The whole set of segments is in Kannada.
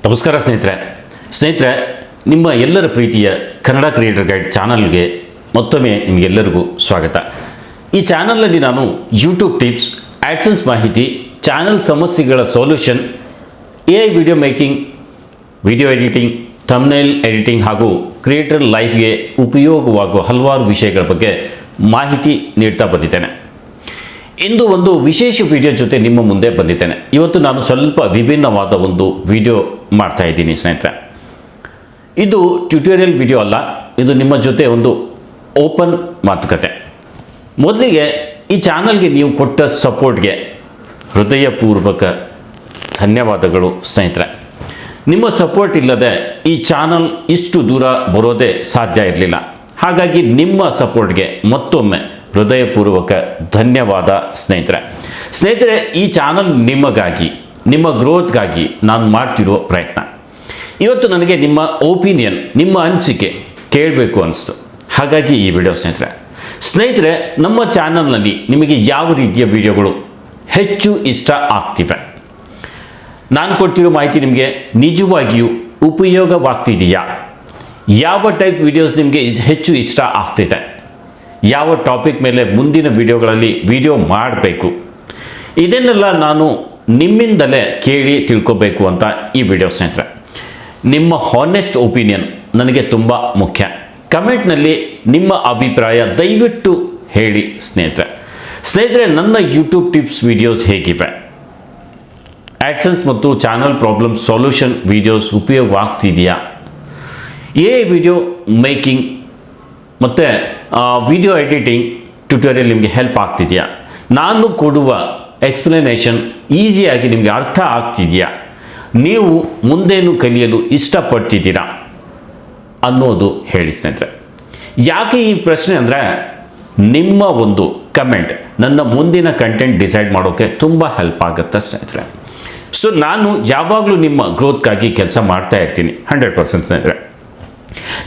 ನಮಸ್ಕಾರ ಸ್ನೇಹಿತರೆ ನಿಮ್ಮ ಎಲ್ಲರ ಪ್ರೀತಿಯ ಕನ್ನಡ ಕ್ರಿಯೇಟರ್ ಗೈಡ್ ಚಾನಲ್ಗೆ ಮತ್ತೊಮ್ಮೆ ನಿಮಗೆಲ್ಲರಿಗೂ ಸ್ವಾಗತ. ಈ ಚಾನಲ್ನಲ್ಲಿ ನಾನು ಯೂಟ್ಯೂಬ್ ಟಿಪ್ಸ್, ಆಡ್ಸೆನ್ಸ್ ಮಾಹಿತಿ, ಚಾನಲ್ ಸಮಸ್ಯೆಗಳ solution, AI video making, video editing, thumbnail editing ಹಾಗೂ ಕ್ರಿಯೇಟರ್ ಲೈಫ್ಗೆ ಉಪಯೋಗವಾಗುವ ಹಲವಾರು ವಿಷಯಗಳ ಬಗ್ಗೆ ಮಾಹಿತಿ ನೀಡ್ತಾ ಬಂದಿದ್ದೇನೆ. ಇಂದು ಒಂದು ವಿಶೇಷ ವಿಡಿಯೋ ಜೊತೆ ನಿಮ್ಮ ಮುಂದೆ ಬಂದಿದ್ದೇನೆ. ಇವತ್ತು ನಾನು ಸ್ವಲ್ಪ ವಿಭಿನ್ನವಾದ ಒಂದು ವಿಡಿಯೋ ಮಾಡ್ತಾ ಇದ್ದೀನಿ ಸ್ನೇಹಿತರೆ. ಇದು ಟ್ಯುಟೋರಿಯಲ್ ವಿಡಿಯೋ ಅಲ್ಲ, ಇದು ನಿಮ್ಮ ಜೊತೆ ಒಂದು ಓಪನ್ ಮಾತುಕತೆ. ಮೊದಲಿಗೆ ಈ ಚಾನಲ್ಗೆ ನೀವು ಕೊಟ್ಟ ಸಪೋರ್ಟ್ಗೆ ಹೃದಯಪೂರ್ವಕ ಧನ್ಯವಾದಗಳು ಸ್ನೇಹಿತರೆ. ನಿಮ್ಮ ಸಪೋರ್ಟ್ ಇಲ್ಲದೆ ಈ ಚಾನಲ್ ಇಷ್ಟು ದೂರ ಬರೋದೇ ಸಾಧ್ಯ ಇರಲಿಲ್ಲ. ಹಾಗಾಗಿ ನಿಮ್ಮ ಸಪೋರ್ಟ್ಗೆ ಮತ್ತೊಮ್ಮೆ ಹೃದಯಪೂರ್ವಕ ಧನ್ಯವಾದ ಸ್ನೇಹಿತರೆ. ಈ ಚಾನಲ್ ನಿಮಗಾಗಿ, ನಿಮ್ಮ ಗ್ರೋತ್ಗಾಗಿ ನಾನು ಮಾಡ್ತಿರೋ ಪ್ರಯತ್ನ. ಇವತ್ತು ನನಗೆ ನಿಮ್ಮ ಒಪಿನಿಯನ್, ನಿಮ್ಮ ಅನಿಸಿಕೆ ಕೇಳಬೇಕು ಅನಿಸ್ತು. ಹಾಗಾಗಿ ಈ ವಿಡಿಯೋ ಸ್ನೇಹಿತರೆ, ನಮ್ಮ ಚಾನಲ್ನಲ್ಲಿ ನಿಮಗೆ ಯಾವ ರೀತಿಯ ವಿಡಿಯೋಗಳು ಹೆಚ್ಚು ಇಷ್ಟ ಆಗ್ತಿವೆ? ನಾನು ಕೊಡ್ತಿರೋ ಮಾಹಿತಿ ನಿಮಗೆ ನಿಜವಾಗಿಯೂ ಉಪಯೋಗವಾಗ್ತಿದೆಯಾ? ಯಾವ ಟೈಪ್ ವಿಡಿಯೋಸ್ ನಿಮಗೆ ಹೆಚ್ಚು ಇಷ್ಟ ಆಗ್ತಿದೆ? ಯಾವ ಟಾಪಿಕ್ ಮೇಲೆ ಮುಂದಿನ ವಿಡಿಯೋಗಳಲ್ಲಿ ವಿಡಿಯೋ ಮಾಡಬೇಕು? ಇದನ್ನೆಲ್ಲ ನಾನು ನಿಮ್ಮಿಂದಲೇ ಕೇಳಿ ತಿಳ್ಕೊಬೇಕು ಅಂತ ಈ ವಿಡಿಯೋ ಸ್ನೇಹಿತರೆ. ನಿಮ್ಮ ಹಾನೆಸ್ಟ್ ಒಪಿನಿಯನ್ ನನಗೆ ತುಂಬ ಮುಖ್ಯ. ಕಮೆಂಟ್ನಲ್ಲಿ ನಿಮ್ಮ ಅಭಿಪ್ರಾಯ ದಯವಿಟ್ಟು ಹೇಳಿ ಸ್ನೇಹಿತರೆ. ನನ್ನ ಯೂಟ್ಯೂಬ್ ಟಿಪ್ಸ್ ವಿಡಿಯೋಸ್ ಹೇಗಿವೆ? ಆಡ್ಸೆನ್ಸ್ ಮತ್ತು ಚಾನಲ್ ಪ್ರಾಬ್ಲಮ್ ಸೊಲ್ಯೂಷನ್ ವಿಡಿಯೋಸ್ ಉಪಯೋಗವಾಗ್ತಿದೆಯಾ? ವಿಡಿಯೋ ಮೇಕಿಂಗ್ ಮತ್ತು ವಿಡಿಯೋ ಎಡಿಟಿಂಗ್ ಟ್ಯುಟೋರಿಯಲ್ ನಿಮಗೆ ಹೆಲ್ಪ್ ಆಗ್ತಿದೆಯಾ? ನಾನು ಕೊಡುವ ಎಕ್ಸ್ಪ್ಲನೇಷನ್ ಈಸಿಯಾಗಿ ನಿಮಗೆ ಅರ್ಥ ಆಗ್ತಿದೆಯಾ? ನೀವು ಮುಂದೇನು ಕಲಿಯಲು ಇಷ್ಟಪಡ್ತಿದ್ದೀರಾ ಅನ್ನೋದು ಹೇಳಿ ಸ್ನೇಹಿತರೆ. ಯಾಕೆ ಈ ಪ್ರಶ್ನೆ ಅಂದರೆ, ನಿಮ್ಮ ಒಂದು ಕಮೆಂಟ್ ನನ್ನ ಮುಂದಿನ ಕಂಟೆಂಟ್ ಡಿಸೈಡ್ ಮಾಡೋಕ್ಕೆ ತುಂಬ ಹೆಲ್ಪ್ ಆಗುತ್ತೆ ಸ್ನೇಹಿತರೆ. ಸೊ ನಾನು ಯಾವಾಗಲೂ ನಿಮ್ಮ ಗ್ರೋತ್ಗಾಗಿ ಕೆಲಸ ಮಾಡ್ತಾ ಇರ್ತೀನಿ 100% ಸ್ನೇಹಿತರೆ.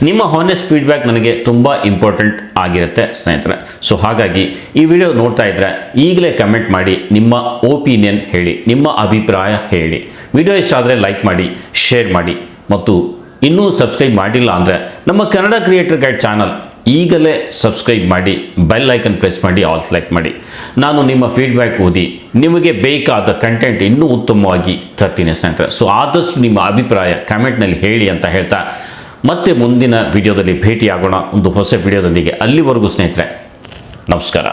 ನಿಮ್ಮ ಹಾನೆಸ್ಟ್ ಫೀಡ್ಬ್ಯಾಕ್ ನನಗೆ ತುಂಬ ಇಂಪಾರ್ಟೆಂಟ್ ಆಗಿರುತ್ತೆ ಸ್ನೇಹಿತರೆ. ಸೊ ಹಾಗಾಗಿ ಈ ವಿಡಿಯೋ ನೋಡ್ತಾ ಇದ್ದರೆ ಈಗಲೇ ಕಮೆಂಟ್ ಮಾಡಿ, ನಿಮ್ಮ ಒಪಿನಿಯನ್ ಹೇಳಿ, ನಿಮ್ಮ ಅಭಿಪ್ರಾಯ ಹೇಳಿ. ವಿಡಿಯೋ ಇಷ್ಟ ಆದರೆ ಲೈಕ್ ಮಾಡಿ, ಶೇರ್ ಮಾಡಿ, ಮತ್ತು ಇನ್ನೂ ಸಬ್ಸ್ಕ್ರೈಬ್ ಮಾಡಿಲ್ಲ ಅಂದರೆ ನಮ್ಮ ಕನ್ನಡ ಕ್ರಿಯೇಟರ್ ಗೈಡ್ ಚಾನಲ್ ಈಗಲೇ ಸಬ್ಸ್ಕ್ರೈಬ್ ಮಾಡಿ, ಬೆಲ್ ಐಕನ್ ಪ್ರೆಸ್ ಮಾಡಿ, ಆಲ್ ಸೆಲೆಕ್ಟ್ ಮಾಡಿ. ನಾನು ನಿಮ್ಮ ಫೀಡ್ಬ್ಯಾಕ್ ಓದಿ ನಿಮಗೆ ಬೇಕಾದ ಕಂಟೆಂಟ್ ಇನ್ನೂ ಉತ್ತಮವಾಗಿ ತರ್ತೀನಿ ಸ್ನೇಹಿತರೆ. ಸೊ ಆದಷ್ಟು ನಿಮ್ಮ ಅಭಿಪ್ರಾಯ ಕಮೆಂಟ್ನಲ್ಲಿ ಹೇಳಿ ಅಂತ ಹೇಳ್ತಾ ಮತ್ತೆ ಮುಂದಿನ ವಿಡಿಯೋದಲ್ಲಿ ಭೇಟಿಯಾಗೋಣ ಒಂದು ಹೊಸ ವಿಡಿಯೋದೊಂದಿಗೆ. ಅಲ್ಲಿವರೆಗೂ ಸ್ನೇಹಿತರೆ, ನಮಸ್ಕಾರ.